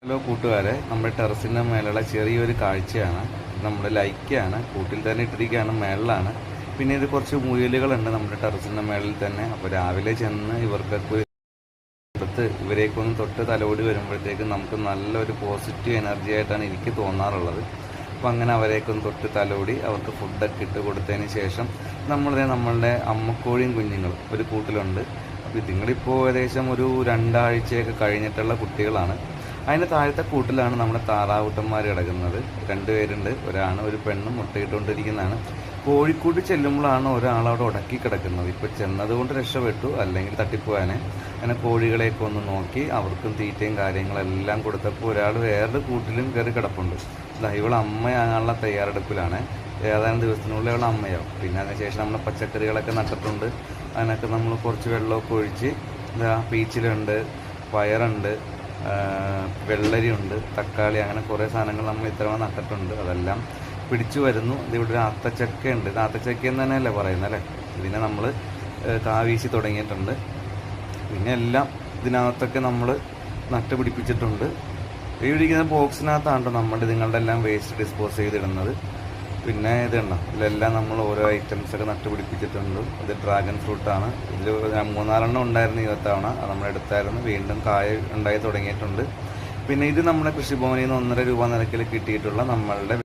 Hello കൂട്ടുകാരെ, നമ്മുടെ ടെറസിൻ്റെ മേലുള്ള ചെറിയൊരു കാഴ്ചയാണ്. നമ്മുടെ ലൈക്കാണ്, കൂട്ടിൽ തന്നെ ഇട്ടിരിക്കുകയാണ്, മേളിലാണ്. പിന്നെ ഇത് കുറച്ച് മുയലുകളുണ്ട് നമ്മുടെ ടെറസിൻ്റെ മേളിൽ തന്നെ. അപ്പോൾ രാവിലെ ചെന്ന് ഇവർക്കൊക്കെ എടുത്ത് ഇവരെയൊക്കെ ഒന്ന് തൊട്ട് തലോടി വരുമ്പോഴത്തേക്കും നമുക്ക് നല്ലൊരു പോസിറ്റീവ് എനർജി ആയിട്ടാണ് എനിക്ക് തോന്നാറുള്ളത്. അപ്പോൾ അങ്ങനെ അവരെയൊക്കെ ഒന്ന് തൊട്ട് തലോടി അവർക്ക് ഫുഡൊക്കെ ഇട്ട് കൊടുത്തതിന് ശേഷം നമ്മളുടെ അമ്മക്കോഴിയും കുഞ്ഞുങ്ങളും ഒരു കൂട്ടിലുണ്ട്. അപ്പോൾ ഇതുങ്ങളിപ്പോൾ ഏകദേശം ഒരു 2 ആഴ്ചയൊക്കെ കഴിഞ്ഞിട്ടുള്ള കുട്ടികളാണ്. അതിൻ്റെ താഴത്തെ കൂട്ടിലാണ് നമ്മുടെ താറാവുട്ടന്മാർ കിടക്കുന്നത്. 2 പേരുണ്ട്, ഒരാണ് ഒരു പെണ്ണും മുട്ടയിട്ടുകൊണ്ടിരിക്കുന്നതാണ്. കോഴിക്കൂട് ചെല്ലുമ്പോഴാണ് ഒരാളവിടെ ഉടക്കി കിടക്കുന്നത്. ഇപ്പോൾ ചെന്നതുകൊണ്ട് രക്ഷപ്പെട്ടു, അല്ലെങ്കിൽ തട്ടിപ്പോവാനെ. അങ്ങനെ കോഴികളെയൊക്കെ ഒന്ന് നോക്കി അവർക്കും തീറ്റയും കാര്യങ്ങളെല്ലാം കൊടുത്തപ്പോൾ ഒരാൾ വേറൊരു കൂട്ടിലും കയറി കിടപ്പുണ്ട്. ഇവൾ അമ്മയാകാനുള്ള തയ്യാറെടുപ്പിലാണ്. ഏതാനും ദിവസത്തിനുള്ളിൽ അവൾ അമ്മയാവും. പിന്നെ അതിനുശേഷം നമ്മൾ പച്ചക്കറികളൊക്കെ നട്ടിട്ടുണ്ട്. അതിനൊക്കെ നമ്മൾ കുറച്ച് വെള്ളമൊക്കെ ഒഴിച്ച് പീച്ചിലുണ്ട്, പയറുണ്ട്, വെള്ളരിയുണ്ട്, തക്കാളി, അങ്ങനെ കുറേ സാധനങ്ങൾ നമ്മൾ ഇത്തവണ നട്ടിട്ടുണ്ട്. അതെല്ലാം പിടിച്ചു വരുന്നു. ഇതിവിടെ ഒരു ആത്തച്ചക്കയുണ്ട്. ഇത് ആത്തച്ചക്ക എന്ന് തന്നെയല്ലേ പറയുന്നത് അല്ലേ? ഇതിനെ നമ്മൾ കാവീശി തുടങ്ങിയിട്ടുണ്ട്. പിന്നെ എല്ലാം ഇതിനകത്തൊക്കെ നമ്മൾ നട്ടുപിടിപ്പിച്ചിട്ടുണ്ട്. ഈ ഇരിക്കുന്ന ബോക്സിനകത്താണ് നമ്മൾ നിങ്ങളുടെ എല്ലാം വേസ്റ്റ് ഡിസ്പോസ് ചെയ്തിടുന്നത്. പിന്നെ ഇതുണ്ടോ, ഇതിലെല്ലാം നമ്മൾ ഓരോ ഐറ്റംസൊക്കെ നട്ടുപിടിപ്പിച്ചിട്ടുണ്ട്. ഇത് ഡ്രാഗൺ ഫ്രൂട്ടാണ്. ഇതിൽ 3-4 ഉണ്ടായിരുന്നു ഈ തവണ, അത് നമ്മൾ എടുത്തായിരുന്നു. വീണ്ടും കായ ഉണ്ടായി തുടങ്ങിയിട്ടുണ്ട്. പിന്നെ ഇത് നമ്മുടെ കൃഷിഭവനിൽ നിന്ന് 1.5 രൂപ നിരക്കിൽ കിട്ടിയിട്ടുള്ള നമ്മളുടെ